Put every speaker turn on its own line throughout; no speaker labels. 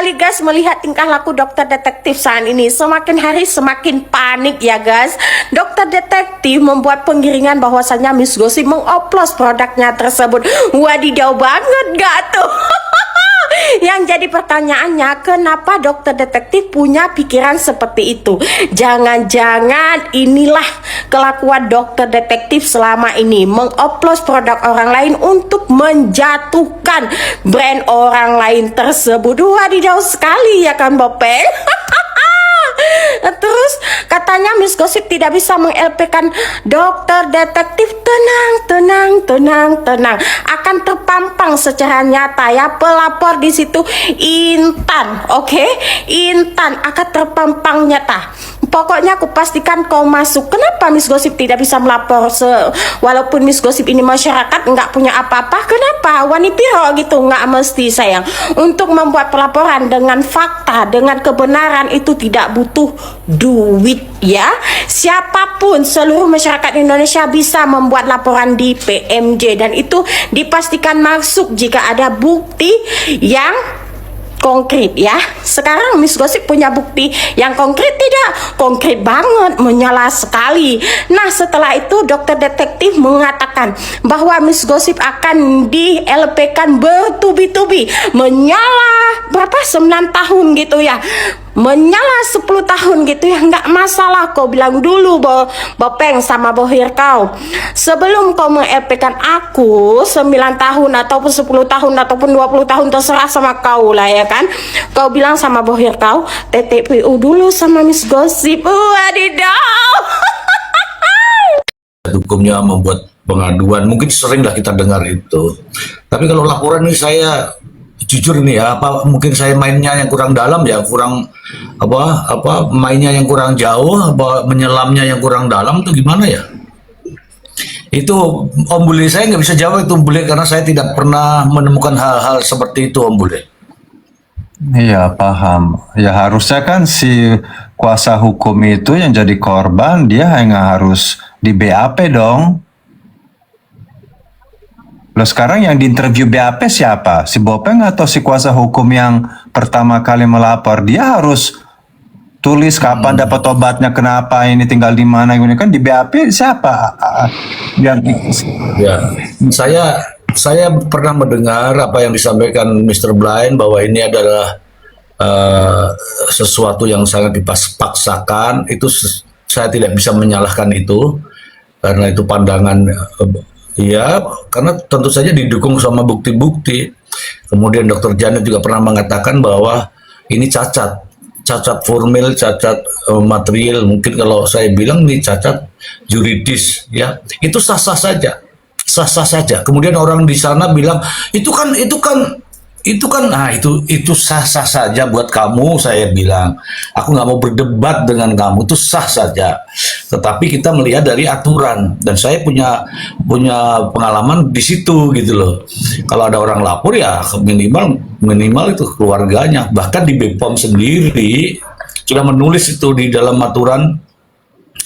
sekali guys melihat tingkah laku dokter detektif saat ini. Semakin hari semakin panik ya guys. Dokter detektif membuat penggiringan bahwasannya Miss Gossip mengoplos produknya tersebut. Wadidaw banget gak tuh? Yang jadi pertanyaannya, kenapa dokter detektif punya pikiran seperti itu? Jangan-jangan inilah kelakuan dokter detektif selama ini, mengoplos produk orang lain untuk menjatuhkan brand orang lain tersebut. Wadidaw sekali ya kan Bopeng? Terus katanya Miss Gossip tidak bisa meng-LP-kan dokter detektif. Tenang, akan terpampang secara nyata ya. Pelapor di situ Intan, oke? Intan akan terpampang nyata. Pokoknya aku pastikan kau masuk. Kenapa Miss Gossip tidak bisa melapor? Walaupun Miss Gossip ini masyarakat nggak punya apa-apa, kenapa? Wanipiro gitu nggak mesti sayang. Untuk membuat pelaporan dengan fakta, dengan kebenaran itu tidak butuh duit ya. Siapapun seluruh masyarakat Indonesia bisa membuat laporan di PMJ dan itu dipastikan masuk jika ada bukti yang konkret ya. Sekarang Miss Gossip punya bukti yang konkret tidak? Konkret banget, menyala sekali. Nah setelah itu dokter detektif mengatakan bahwa Miss Gossip akan di LP-kan bertubi-tubi. Menyala berapa? 9 tahun gitu ya. Menyala 10 tahun gitu ya, nggak masalah. Kau bilang dulu Bopeng sama Bohir kau, sebelum kau meng-LP-kan aku 9 tahun ataupun 10 tahun ataupun 20 tahun terserah sama kau lah ya kan. Kau bilang sama Bohir kau TTPU dulu sama Miss Gossip. Wadidaw.
Hukumnya membuat pengaduan, mungkin sering lah kita dengar itu. Tapi kalau laporan ini saya jujur ini ya, apa mungkin saya mainnya yang kurang dalam ya, kurang mainnya yang kurang jauh, apa menyelamnya yang kurang dalam itu gimana ya? Itu Om Bule saya nggak bisa jawab itu Om Bule, karena saya tidak pernah menemukan hal-hal seperti itu Om Bule.
Iya paham. Ya harusnya kan si kuasa hukum itu yang jadi korban dia hanya harus di BAP dong. Loh sekarang yang diinterview BAP siapa? Si Bopeng atau si kuasa hukum yang pertama kali melapor? Dia harus tulis kapan dapat obatnya, kenapa, ini tinggal di mana, ini kan di BAP siapa?
Ya, saya pernah mendengar apa yang disampaikan Mr. Blind bahwa ini adalah sesuatu yang sangat dipaksakan. Itu saya tidak bisa menyalahkan itu karena itu pandangan. Ya, karena tentu saja didukung sama bukti-bukti. Kemudian Dr. Janet juga pernah mengatakan bahwa ini cacat formil, cacat material. Mungkin kalau saya bilang ini cacat juridis, ya itu sah-sah saja. Kemudian orang di sana bilang itu kan, nah itu sah-sah saja buat kamu. Saya bilang, aku nggak mau berdebat dengan kamu, itu sah saja. Tetapi kita melihat dari aturan, dan saya punya pengalaman di situ gitu loh. Kalau ada orang lapor ya minimal itu keluarganya. Bahkan di BPOM sendiri sudah menulis itu di dalam aturan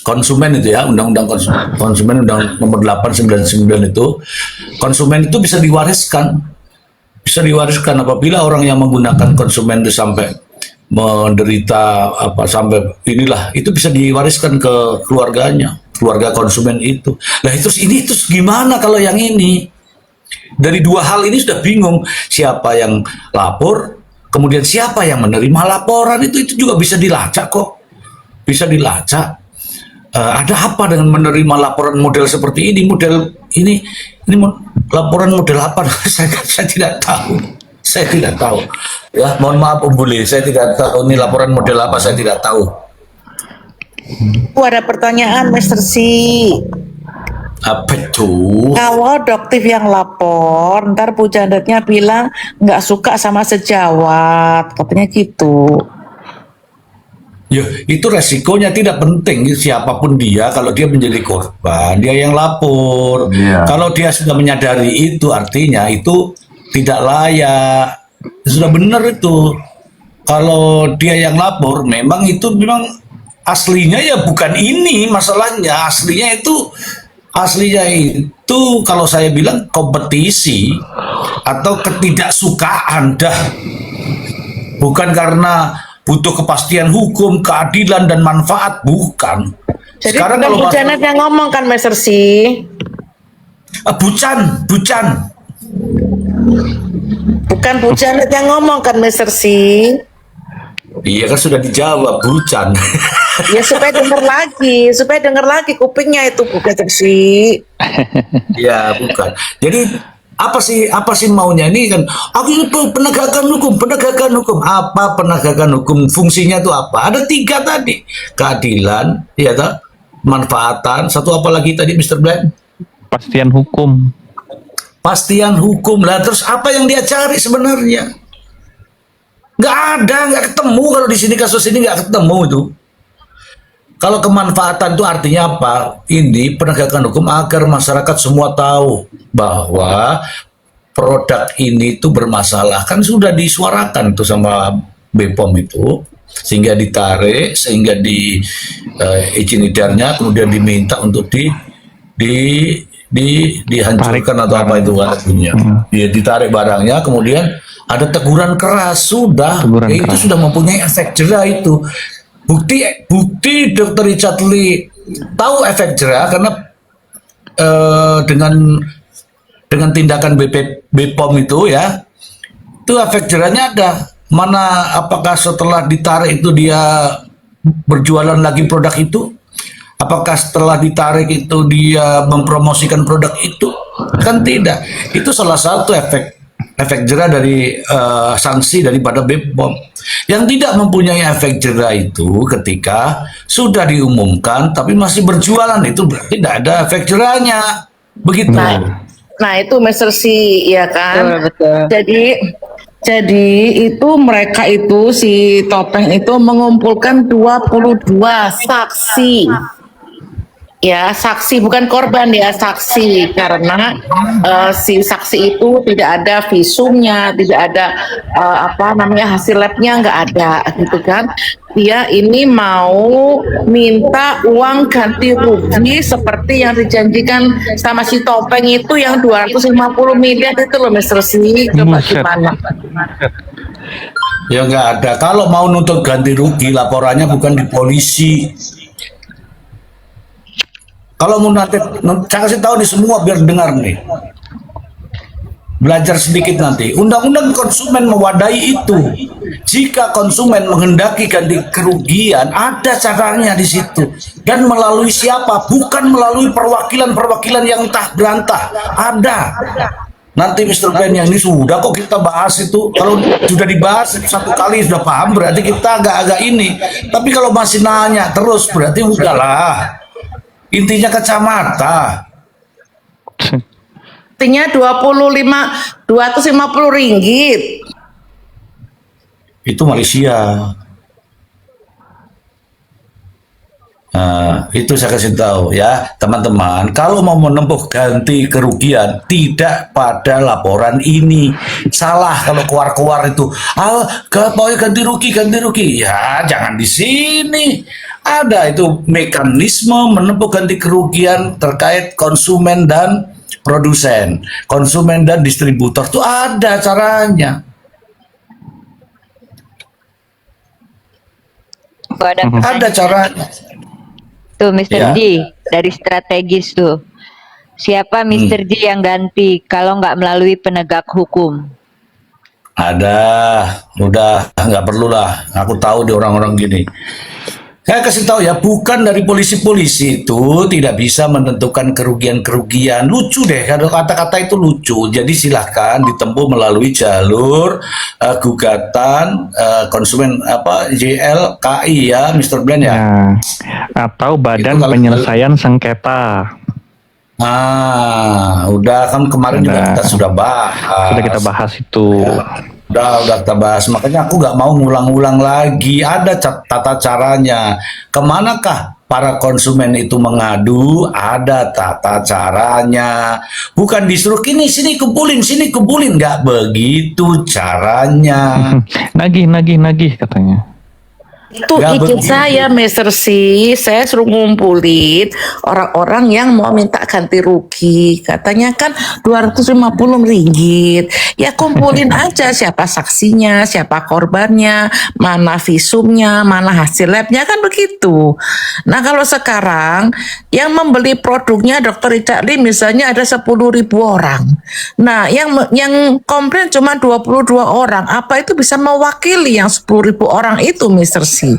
konsumen itu ya, Undang-Undang Konsumen Undang nomor 899 itu, konsumen itu bisa diwariskan apabila orang yang menggunakan konsumen itu sampai menderita sampai inilah, itu bisa diwariskan ke keluarga konsumen itu. Nah itu gimana kalau yang ini? Dari dua hal ini sudah bingung, siapa yang lapor, kemudian siapa yang menerima laporan, itu juga bisa dilacak kok. Bisa dilacak. Ada apa dengan menerima laporan model seperti ini? Ini laporan model apa? saya tidak tahu. Saya tidak tahu. Ya, mohon maaf Om Bule, saya tidak tahu ini laporan model apa, saya tidak tahu.
Ada pertanyaan Mr. C.
Apa itu?
Kalau dokter yang lapor, ntar Bu Janetnya bilang nggak suka sama sejawat, katanya gitu.
Ya, itu resikonya tidak penting siapapun dia. Kalau dia menjadi korban, dia yang lapor. Kalau dia sudah menyadari itu, artinya itu tidak layak. Sudah benar itu. Kalau dia yang lapor, memang aslinya ya bukan ini masalahnya. Aslinya itu kalau saya bilang kompetisi atau ketidaksukaan dah. bukan karena butuh kepastian hukum, keadilan dan manfaat, bukan.
Jadi
Sekarang
bukan
kalau
Bu
masalah-
Janet yang ngomong kan, Master C?
bucan.
Bukan Bu Janet yang ngomong kan, Master C?
Iya kan sudah dijawab, bucan.
Ya supaya denger lagi kupingnya itu Bu Master C.
Ya bukan. Jadi apa sih maunya ini kan? Aku itu penegakan hukum. Apa penegakan hukum? Fungsinya itu apa? Ada 3 tadi. Keadilan, ya toh? Manfaatan. Satu apa lagi tadi, Mr. Black?
Pastian hukum.
Pastian hukum. Lah terus apa yang dia cari sebenarnya? Nggak ketemu kalau di sini kasus ini nggak ketemu itu. Kalau kemanfaatan itu artinya apa? Ini penegakan hukum agar masyarakat semua tahu bahwa produk ini itu bermasalah. Kan sudah disuarakan tuh sama BPOM itu, sehingga ditarik, sehingga di izin edarnya kemudian diminta untuk dihancurkan atau apa itu artinya. Ya, ditarik barangnya, kemudian ada teguran keras, sudah.
Teguran
Itu
keras.
sudah mempunyai efek jera itu. Bukti Dr. Richard Lee tahu efek jera karena dengan tindakan BPOM itu ya, itu efek jerahnya ada. Mana apakah setelah ditarik itu dia berjualan lagi produk itu? Apakah setelah ditarik itu dia mempromosikan produk itu? Kan tidak. Itu salah satu efek jerah dari sanksi daripada BPOM. Yang tidak mempunyai efek jerah itu ketika sudah diumumkan tapi masih berjualan, itu berarti tidak ada efek jerahnya. Begitu.
Nah itu Master C, ya kan?
Betul.
Jadi itu mereka itu si Topeng itu mengumpulkan 22 saksi. Ya, saksi bukan korban ya, saksi karena si saksi itu tidak ada visumnya, tidak ada hasil labnya nggak ada gitu kan. Dia ini mau minta uang ganti rugi seperti yang dijanjikan sama si Topeng itu yang 250 miliar itu loh, Mr. C. Coba
Buset.
gimana?
Ya nggak ada. Kalau mau nuntut ganti rugi, laporannya bukan di polisi. Kalau mau nanti, saya kasih tahu nih semua biar dengar nih. Belajar sedikit nanti. Undang-undang konsumen mewadahi itu. Jika konsumen menghendaki ganti kerugian, ada caranya di situ. Dan melalui siapa? Bukan melalui perwakilan-perwakilan yang entah berantah. Ada. Nanti Mr. Ben yang ini sudah kok kita bahas itu. Kalau sudah dibahas satu kali sudah paham, berarti kita agak-agak ini. Tapi kalau masih nanya terus, berarti udahlah. Intinya kacamata.
Artinya 250 ringgit.
Itu Malaysia. Nah, itu saya kasih tahu ya, teman-teman. Kalau mau menempuh ganti kerugian, tidak pada laporan ini. Salah kalau keluar-keluar itu. Pokoknya ganti rugi. Ya, jangan di sini. Ada itu mekanisme menempuh ganti kerugian terkait konsumen dan produsen, konsumen dan distributor. Itu ada caranya. Ada caranya.
Tuh Mr.
Ya.
D dari strategis tuh. Siapa Mr. D yang ganti kalau nggak melalui penegak hukum?
Ada, udah nggak perlu lah. Aku tahu di orang-orang gini. Saya kasih tahu ya, bukan dari polisi-polisi itu tidak bisa menentukan kerugian-kerugian. Lucu deh, kata-kata itu lucu. Jadi silahkan ditempuh melalui jalur gugatan konsumen JLKI ya, Mr. Blen ya.
Ya. Atau Badan
Itu kalau-
Penyelesaian Sengketa.
Udah kan kemarin juga
Udah.
kita sudah bahas.
Sudah kita bahas itu.
Udah kita bahas, makanya aku nggak mau ngulang-ulang lagi. Ada tata caranya. Kemanakah para konsumen itu mengadu? Ada tata caranya. Bukan disuruh sini kumpulin, nggak begitu caranya.
Nagih katanya.
Itu
Ya,
ide
begini.
saya, Mister C. Saya suruh ngumpulin orang-orang yang mau minta ganti rugi. Katanya kan 250 ringgit. Ya kumpulin aja siapa saksinya, siapa korbannya, mana visumnya, mana hasil labnya, kan begitu. Nah kalau sekarang yang membeli produknya Dr. Richard Lee misalnya ada 10.000 orang. Nah yang komplain cuma 22 orang. Apa itu bisa mewakili yang 10.000 orang itu, Mister C?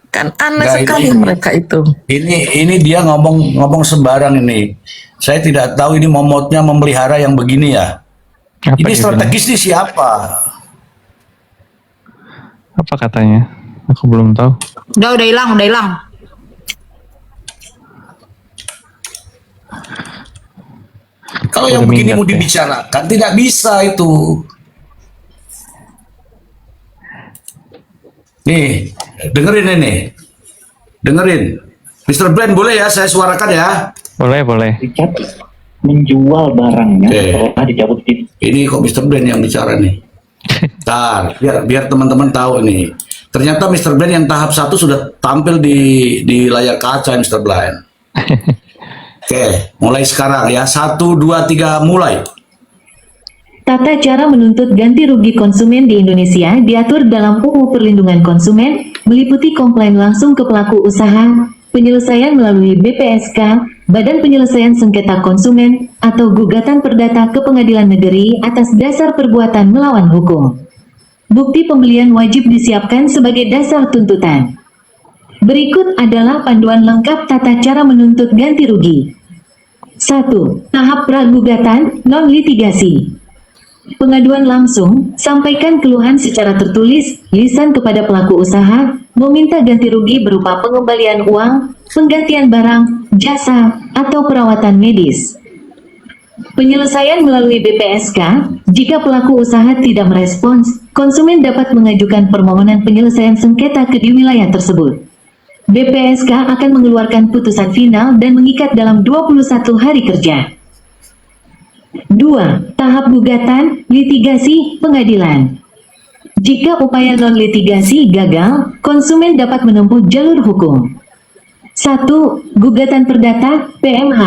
Kan aneh
Nggak,
sekali mereka itu.
Ini dia ngomong sembarang ini. Saya tidak tahu ini momotnya memelihara yang begini ya.
Apa
Ini
dia
strategis nih siapa?
bilang? Apa katanya? Aku belum tahu.
Udah hilang, udah hilang.
Kalau yang
Udah
begini
minggat
mau
ya.
dibicarakan tidak bisa itu. Nih, dengerin ini. Dengerin. Mr. Brand boleh ya saya suarakan ya?
Boleh, boleh.
Richard menjual barangnya
Oke.
setelah dicabut TV.
Ini kok Mr. Brand yang bicara nih. Ntar, biar teman-teman tahu nih. Ternyata Mr. Brand yang tahap 1 sudah tampil di layar kaca Mr. Brand. Oke, mulai sekarang ya. 1, 2, 3, mulai.
Tata cara menuntut ganti rugi konsumen di Indonesia diatur dalam UU Perlindungan Konsumen, meliputi komplain langsung ke pelaku usaha, penyelesaian melalui BPSK, Badan Penyelesaian Sengketa Konsumen, atau gugatan perdata ke pengadilan negeri atas dasar perbuatan melawan hukum. Bukti pembelian wajib disiapkan sebagai dasar tuntutan. Berikut adalah panduan lengkap tata cara menuntut ganti rugi. 1. Tahap pra-gugatan, non-litigasi. Pengaduan langsung, sampaikan keluhan secara tertulis, lisan kepada pelaku usaha, meminta ganti rugi berupa pengembalian uang, penggantian barang, jasa, atau perawatan medis. Penyelesaian melalui BPSK, jika pelaku usaha tidak merespons, konsumen dapat mengajukan permohonan penyelesaian sengketa di wilayah tersebut. BPSK akan mengeluarkan putusan final dan mengikat dalam 21 hari kerja. 2. Tahap gugatan, litigasi, pengadilan. Jika upaya non-litigasi gagal, konsumen dapat menempuh jalur hukum. 1. Gugatan perdata, PMH.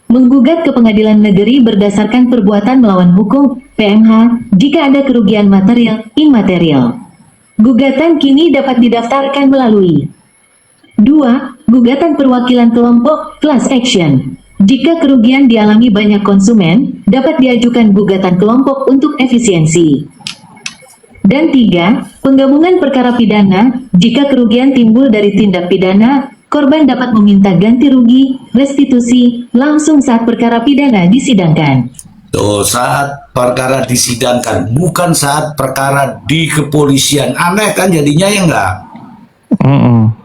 Menggugat ke pengadilan negeri berdasarkan perbuatan melawan hukum, PMH, jika ada kerugian material, imaterial. Gugatan kini dapat didaftarkan melalui 2. Gugatan perwakilan kelompok, class action. Jika kerugian dialami banyak konsumen, dapat diajukan gugatan kelompok untuk efisiensi. Dan 3. Penggabungan perkara pidana, jika kerugian timbul dari tindak pidana, korban dapat meminta ganti rugi, restitusi, langsung saat perkara pidana disidangkan.
Tuh, saat perkara disidangkan, bukan saat perkara di kepolisian. Aneh kan jadinya ya enggak?
Mm-mm.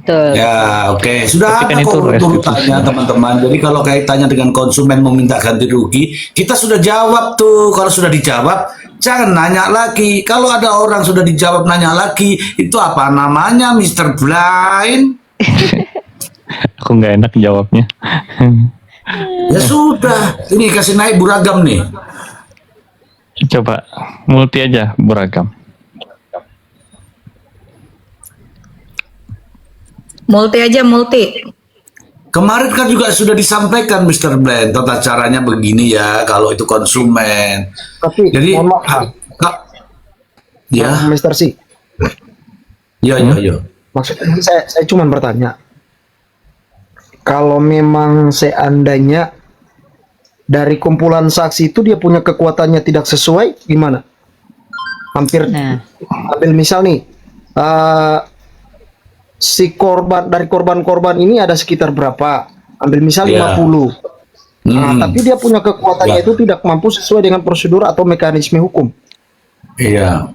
Betul.
Ya, oke. Sudah
Tapi
ada
kan
kok
itu
urutannya,
restitusi.
teman-teman. Jadi kalau kaitannya dengan konsumen meminta ganti rugi, kita sudah jawab tuh. Kalau sudah dijawab, jangan nanya lagi. Kalau ada orang sudah dijawab nanya lagi, itu apa namanya, Mr. Blind?
Aku nggak enak jawabnya.
Ya sudah, ini kasih naik beragam nih.
Coba multi aja beragam.
Multi aja, multi.
Kemarin kan juga sudah disampaikan Mr. Blind, tata caranya begini ya, kalau itu konsumen.
Tapi
Jadi,
mohon maaf,
ya,
Mr. C.
ya, ya.
Maksudnya saya cuma bertanya. Kalau memang seandainya dari kumpulan saksi itu dia punya kekuatannya tidak sesuai, gimana? Hampir ambil misal nih, si korban dari korban-korban ini ada sekitar berapa? Ambil misal
Ya.
50. Nah, tapi dia punya kekuatannya
Ya.
itu tidak mampu sesuai dengan prosedur atau mekanisme hukum.
Iya.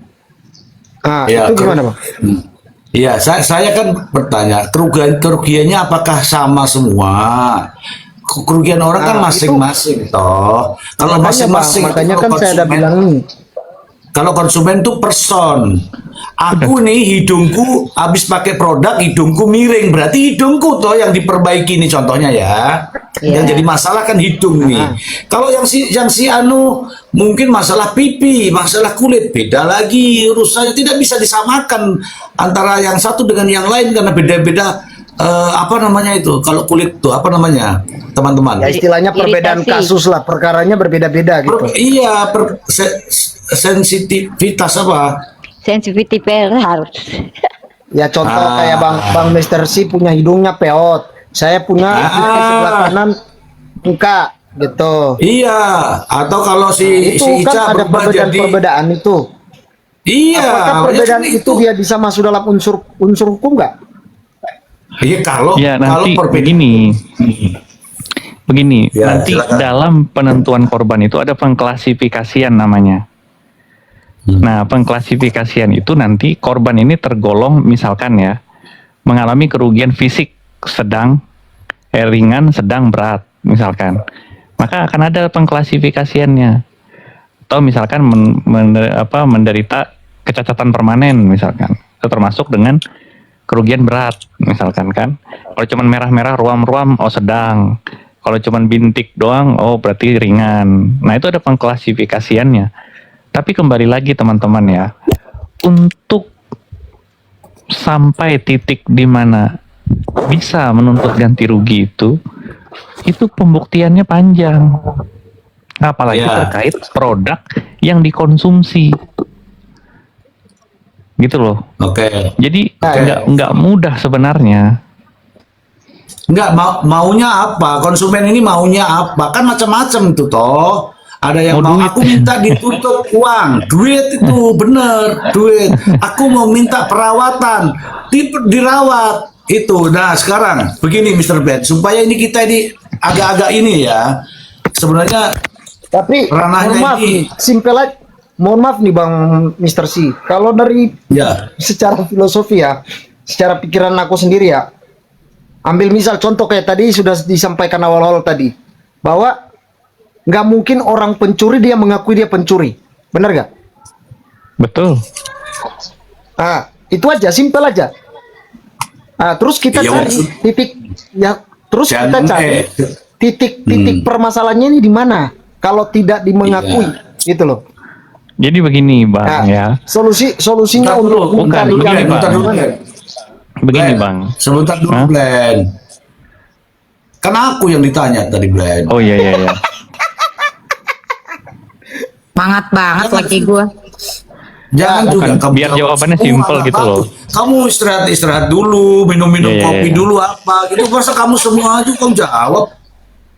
Nah,
Ya,
itu gimana, Bang?
Iya, saya kan bertanya, kerugiannya apakah sama semua? Kerugian orang kan
Nah,
masing-masing toh. Kalau
Makanya, Bang,
masing-masing
makanya
kalau
kan saya ada
konsumen-
bilang nih.
Kalau konsumen tuh person. Aku nih hidungku habis pakai produk, hidungku miring. Berarti hidungku toh yang diperbaiki nih contohnya ya. Yang jadi masalah kan hidung nih. Kalau yang si anu mungkin masalah pipi, masalah kulit, beda lagi urusannya. Tidak bisa disamakan antara yang satu dengan yang lain karena beda-beda. Apa namanya itu? Kalau kulit tuh apa namanya, teman-teman?
Ya istilahnya perbedaan
Iritasi.
kasus lah, perkaranya berbeda-beda gitu.
Iya, sensitivitas apa?
Sensitivity harus.
Ya contoh kayak Bang Mr. C punya hidungnya peot, saya punya hidung sebelah kanan muka gitu.
Iya, atau kalau si
Itu
si Ica
kan ada
berubah jadi
perbedaan itu.
iya,
Apakah
ya
perbedaan
kan
itu dia bisa masuk dalam unsur hukum nggak?
Iya, kalau
Ya nanti
perbedaan
begini,
Ya,
nanti
silakan.
dalam penentuan korban itu ada pengklasifikasian namanya. Nah, pengklasifikasian itu nanti korban ini tergolong misalkan ya mengalami kerugian fisik sedang, ringan, sedang, berat misalkan. Maka akan ada pengklasifikasiannya. Atau misalkan menderita kecacatan permanen misalkan. Itu termasuk dengan kerugian berat misalkan kan. Kalau cuman merah-merah ruam-ruam oh sedang. Kalau cuman bintik doang oh berarti ringan. Nah, itu ada pengklasifikasiannya. Tapi kembali lagi teman-teman ya, untuk sampai titik di mana bisa menuntut ganti rugi itu pembuktiannya panjang. Apalagi
Ya.
terkait produk yang dikonsumsi. Gitu loh.
Oke.
Jadi nggak mudah sebenarnya.
Enggak maunya apa? Konsumen ini maunya apa? Kan macam-macam tuh toh. Ada yang
Mau
mau
duit.
aku minta dituntut uang, duit itu bener, duit. Aku mau minta perawatan, dirawat itu. Nah sekarang begini Mr. Ben, supaya ini kita ini agak-agak ini ya. Sebenarnya
Tapi
ranahnya
mohon maaf
ini-
nih, simple aja. Mohon maaf nih Bang Mr. C. Kalau dari
ya,
secara filosofi ya, secara pikiran aku sendiri ya, ambil misal contoh kayak tadi sudah disampaikan awal-awal tadi, bahwa nggak mungkin orang pencuri dia mengakui dia pencuri, benar nggak?
Betul.
Ah, itu aja, simple aja. Ah, terus kita
Iya,
cari
maksud-
titik ya, terus kita
Jangan,
cari titik permasalahannya ini di mana? Kalau tidak dimengakui, gitu loh.
Jadi begini Bang
Nah,
ya.
solusinya
Bentar dulu,
untuk
bukan,
mencari
begini,
yang
Bang.
bentar dulu,
gimana?
Ben.
Begini
Ben,
Bang.
sebentar dulu
Hah?
Glenn. Kan aku yang ditanya tadi Glenn.
Oh iya iya iya.
Semangat banget lagi gue.
Jangan juga
bukan. Biar jawabannya simple
agak
gitu loh.
Kamu istirahat dulu, minum-minum
Iya, iya,
kopi
iya.
dulu apa gitu. Masa kamu semua aja kamu jawab.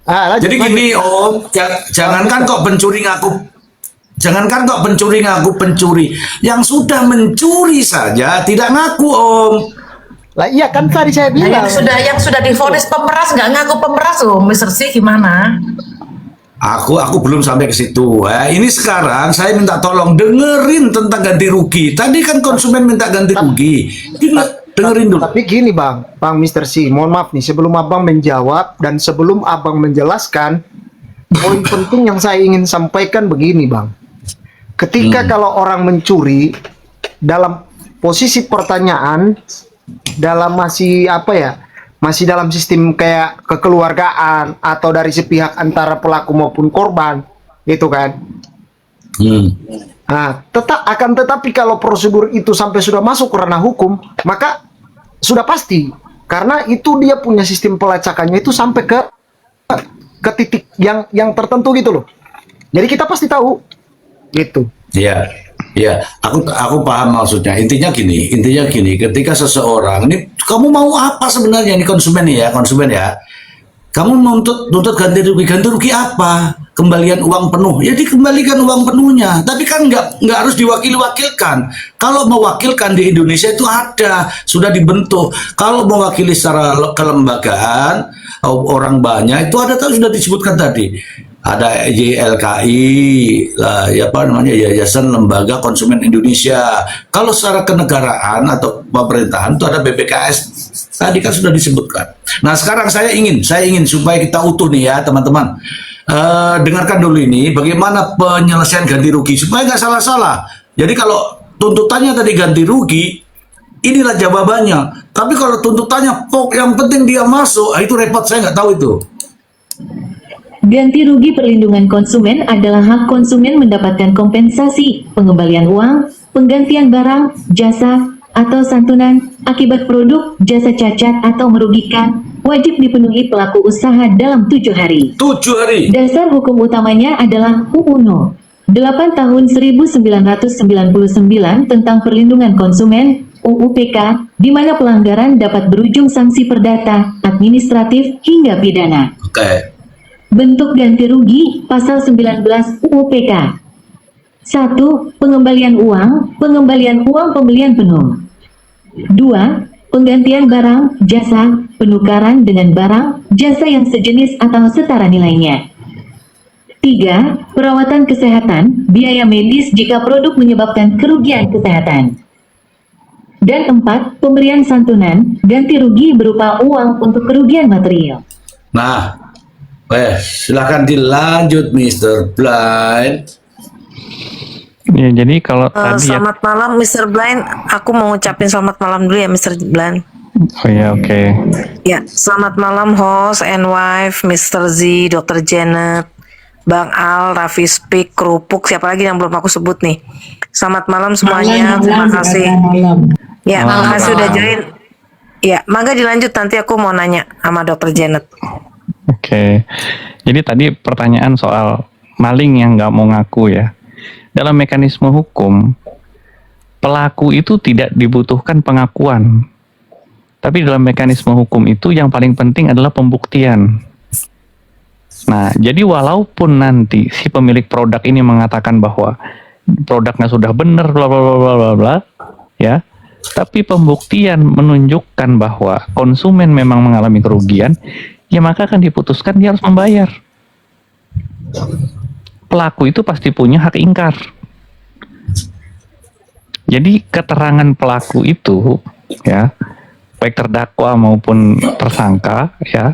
Lanjut,
Jadi
lanjut.
gini Om, jangankan kok pencuri ngaku, jangankan kok pencuri ngaku pencuri, yang sudah mencuri saja tidak ngaku Om.
Lah iya kan tadi saya
Nah,
bilang.
yang sudah divonis pemeras nggak ngaku pemeras loh, Mr. C gimana?
Aku belum sampai ke situ. Ini sekarang saya minta tolong dengerin tentang ganti rugi. Tadi kan konsumen minta ganti rugi. Dengerin dulu.
Tapi gini Bang Mr. C, mohon maaf nih sebelum Abang menjawab dan sebelum Abang menjelaskan, poin penting yang saya ingin sampaikan begini Bang. Ketika kalau orang mencuri dalam posisi pertanyaan, dalam masih apa ya, masih dalam sistem kayak kekeluargaan atau dari sepihak antara pelaku maupun korban, gitu kan. Nah, tetapi kalau prosedur itu sampai sudah masuk ke ranah hukum, maka sudah pasti karena itu dia punya sistem pelacakannya itu sampai ke titik yang tertentu gitu loh. Jadi kita pasti tahu gitu.
Iya, iya. Aku paham maksudnya. Intinya gini. Ketika seseorang ini, kamu mau apa sebenarnya nih konsumen ya? Kamu nuntut ganti rugi apa? Kembalian uang penuh. Ya dikembalikan uang penuhnya. Tapi kan nggak harus diwakilkan. Kalau mewakilkan di Indonesia itu ada, sudah dibentuk. Kalau mewakili secara kelembagaan orang banyak itu ada, sudah disebutkan tadi. Ada YLKI, Yayasan Lembaga Konsumen Indonesia. Kalau secara kenegaraan atau pemerintahan itu ada BPKS. Tadi kan sudah disebutkan. Nah sekarang saya ingin supaya kita utuh nih ya teman-teman. Dengarkan dulu ini bagaimana penyelesaian ganti rugi supaya nggak salah-salah. Jadi kalau tuntutannya tadi ganti rugi, inilah jawabannya. Tapi kalau tuntutannya yang penting dia masuk, itu repot, saya nggak tahu itu.
Ganti rugi perlindungan konsumen adalah hak konsumen mendapatkan kompensasi, pengembalian uang, penggantian barang, jasa, atau santunan akibat produk, jasa cacat atau merugikan, wajib dipenuhi pelaku usaha dalam 7 hari.
7 hari.
Dasar hukum utamanya adalah UU No. 8 Tahun 1999 tentang Perlindungan Konsumen, UU-PK, di mana pelanggaran dapat berujung sanksi perdata, administratif, hingga pidana.
Oke.
Bentuk ganti rugi, pasal 19 UU-PK. 1. Pengembalian uang pembelian penuh. 2. Penggantian barang, jasa, penukaran dengan barang, jasa yang sejenis atau setara nilainya. 3. Perawatan kesehatan, biaya medis jika produk menyebabkan kerugian kesehatan. Dan 4. Pemberian santunan, ganti rugi berupa uang untuk kerugian material.
Nah, silakan dilanjut Mr. Blind.
Ya, jadi kalau tadi ya,
Selamat malam Mr. Blind. Aku mau ngucapin selamat malam dulu ya Mr. Blind.
oh ya oke.
Ya, selamat malam host and wife, Mr. Z, Dr. Janet, Bang Al, Raffi Speak, Kerupuk, siapa lagi yang belum aku sebut nih. Selamat malam semuanya, terima kasih. Ya, terima kasih udah join. Ya, mangga dilanjut, nanti aku mau nanya sama Dr. Janet.
Oke. Jadi tadi pertanyaan soal maling yang nggak mau ngaku ya. Dalam mekanisme hukum, pelaku itu tidak dibutuhkan pengakuan. Tapi dalam mekanisme hukum itu yang paling penting adalah pembuktian. Nah, jadi walaupun nanti si pemilik produk ini mengatakan bahwa produknya sudah benar, bla bla bla bla bla bla, ya, tapi pembuktian menunjukkan bahwa konsumen memang mengalami kerugian, ya maka akan diputuskan dia harus membayar. Pelaku itu pasti punya hak ingkar. Jadi keterangan pelaku itu, ya, baik terdakwa maupun tersangka, ya,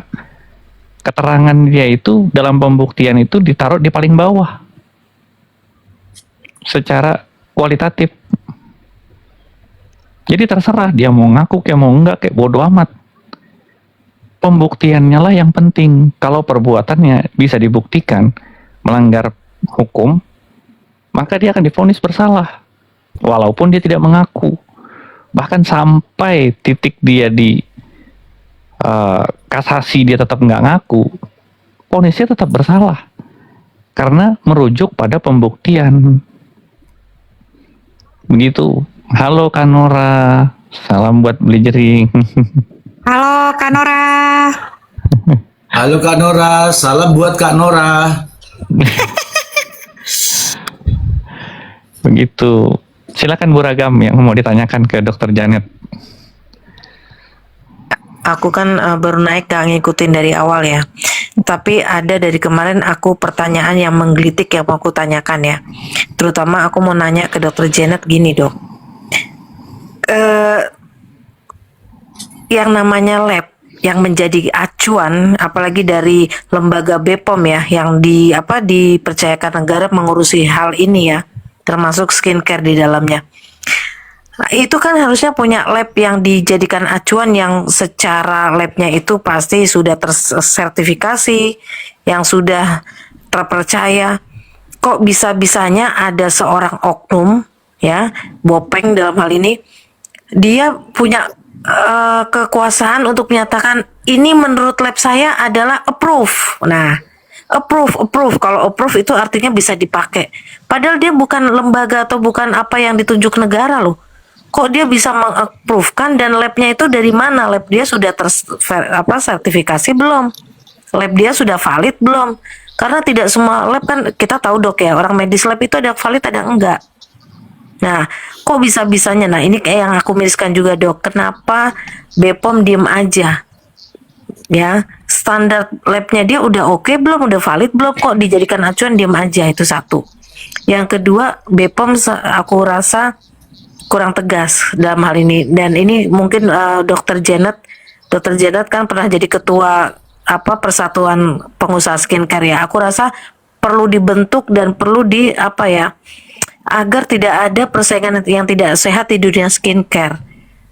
keterangan dia itu dalam pembuktian itu ditaruh di paling bawah secara kualitatif. Jadi terserah dia mau ngaku kayak mau enggak, kayak bodoh amat. Pembuktiannya lah yang penting. Kalau perbuatannya bisa dibuktikan melanggar hukum, maka dia akan divonis bersalah walaupun dia tidak mengaku. Bahkan sampai titik dia di kasasi dia tetap nggak ngaku, vonisnya tetap bersalah karena merujuk pada pembuktian. Begitu. Halo Kanora, salam buat beli jering.
Halo Kanora.
Halo Kak Nora, salam buat Kak Nora.
Begitu. Silakan Bu Ragam yang mau ditanyakan ke Dokter Janet.
Aku kan baru naik, gak ngikutin dari awal ya. Tapi ada dari kemarin aku pertanyaan yang menggelitik yang mau aku tanyakan ya. Terutama aku mau nanya ke Dokter Janet gini dok. Yang namanya lab yang menjadi acuan, apalagi dari lembaga BPOM ya, yang dipercayakan negara mengurusi hal ini ya, termasuk skincare di dalamnya. Nah, itu kan harusnya punya lab yang dijadikan acuan yang secara labnya itu pasti sudah tersertifikasi, yang sudah terpercaya. Kok bisa-bisanya ada seorang oknum ya, Bopeng dalam hal ini, dia punya kekuasaan untuk menyatakan ini menurut lab saya adalah approve. Nah, approve. Kalau approve itu artinya bisa dipakai. Padahal dia bukan lembaga atau bukan apa yang ditunjuk negara loh. Kok dia bisa mengapprove-kan, dan labnya itu dari mana? Lab dia sudah sertifikasi belum? Lab dia sudah valid belum? Karena tidak semua lab kan kita tahu dok ya, orang medis lab itu ada valid ada enggak. Nah, kok bisa-bisanya? Nah, ini kayak yang aku miriskan juga dok. Kenapa BPOM diem aja? Ya, standar labnya dia udah oke belum? Udah valid belum? Kok dijadikan acuan diem aja? Itu satu. Yang kedua, BPOM aku rasa kurang tegas dalam hal ini. Dan ini mungkin Dokter Janet kan pernah jadi ketua Persatuan Pengusaha Skincare ya. Aku rasa perlu dibentuk dan perlu agar tidak ada persaingan yang tidak sehat di dunia skincare.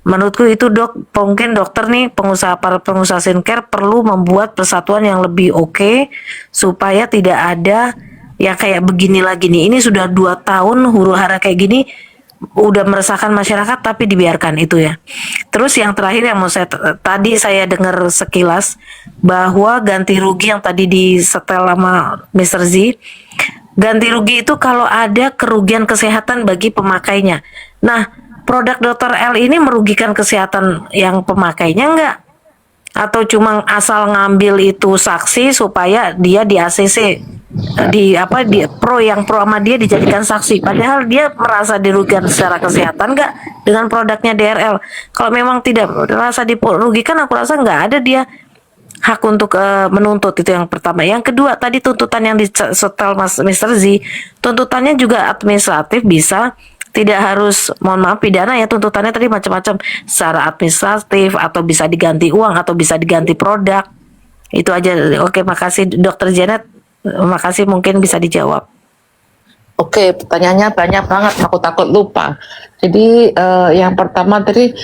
Menurutku itu dok, mungkin dokter nih para pengusaha skincare perlu membuat persatuan yang lebih oke supaya tidak ada yang kayak begini lagi nih. Ini sudah 2 tahun huru hara kayak gini, udah meresahkan masyarakat tapi dibiarkan itu ya. Terus yang terakhir yang mau tadi saya dengar sekilas bahwa ganti rugi yang tadi disetel sama Mr. Z, ganti rugi itu kalau ada kerugian kesehatan bagi pemakainya. Nah, produk Dr. L ini merugikan kesehatan yang pemakainya enggak? Atau cuma asal ngambil itu saksi supaya dia di ACC, di pro sama dia dijadikan saksi, padahal dia merasa dirugikan secara kesehatan enggak dengan produknya DRL? Kalau memang tidak merasa dirugikan, aku rasa enggak ada dia hak untuk menuntut. Itu yang pertama. Yang kedua, tadi tuntutan yang disetel Mr. Z, tuntutannya juga administratif, bisa tidak harus, mohon maaf, pidana ya. Tuntutannya tadi macam-macam, secara administratif atau bisa diganti uang atau bisa diganti produk. Itu aja. Oke, makasih Dokter Janet, makasih, mungkin bisa dijawab.
Oke, pertanyaannya banyak banget, aku takut lupa. Jadi yang pertama tadi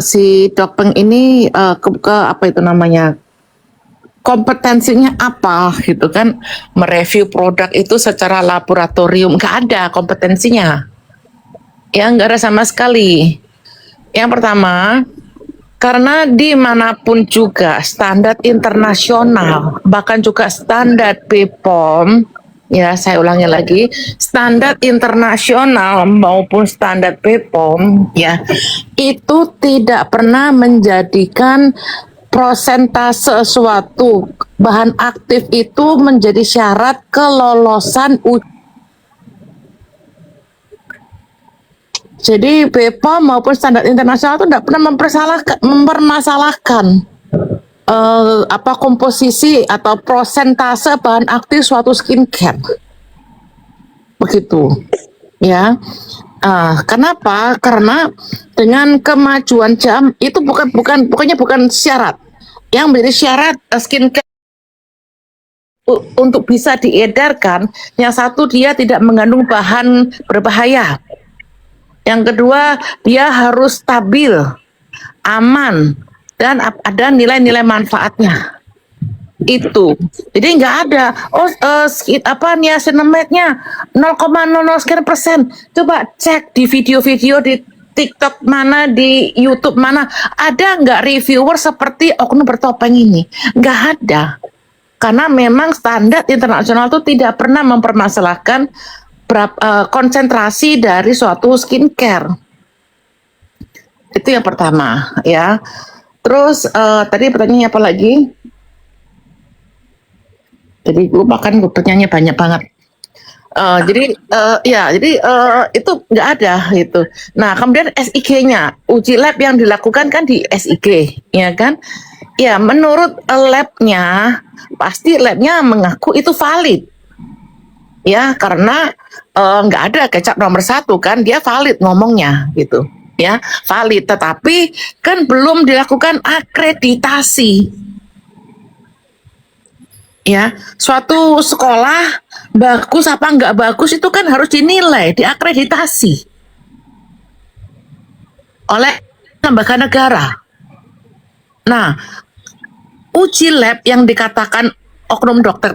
si Dok Peng ini apa itu namanya, kompetensinya apa gitu kan, mereview produk itu secara laboratorium, nggak ada kompetensinya ya, nggak ada sama sekali. Yang pertama, karena dimanapun juga standar internasional, bahkan juga standar BPOM, ya saya ulangi lagi, standar internasional maupun standar BPOM ya, itu tidak pernah menjadikan prosentase suatu bahan aktif itu menjadi syarat kelolosan uji. Jadi BPOM maupun standar internasional itu tidak pernah mempermasalahkan komposisi atau prosentase bahan aktif suatu skincare, begitu ya. Kenapa? Karena dengan kemajuan jam itu pokoknya bukan syarat. Yang menjadi syarat skincare untuk bisa diedarkan, yang satu dia tidak mengandung bahan berbahaya. Yang kedua, dia harus stabil, aman, dan ada nilai-nilai manfaatnya. Itu. Jadi nggak ada niacinamide-nya 0,00%. Coba cek di video-video di TikTok mana, di YouTube mana, ada nggak reviewer seperti oknum bertopeng ini? Nggak ada. Karena memang standar internasional itu tidak pernah mempermasalahkan konsentrasi dari suatu skincare. Itu yang pertama ya. Terus tadi pertanyaannya apa lagi? Jadi gue bahkan pertanyaannya banyak banget. Jadi itu nggak ada gitu. Nah, kemudian SIG-nya, uji lab yang dilakukan kan di SIG, ya kan? Ya, menurut labnya pasti labnya mengaku itu valid, ya, karena nggak ada kecap nomor 1 kan, dia valid ngomongnya gitu, ya, valid. Tetapi kan belum dilakukan akreditasi. Ya, suatu sekolah bagus apa enggak bagus itu kan harus dinilai, diakreditasi oleh lembaga negara. Nah, uji lab yang dikatakan oknum dokter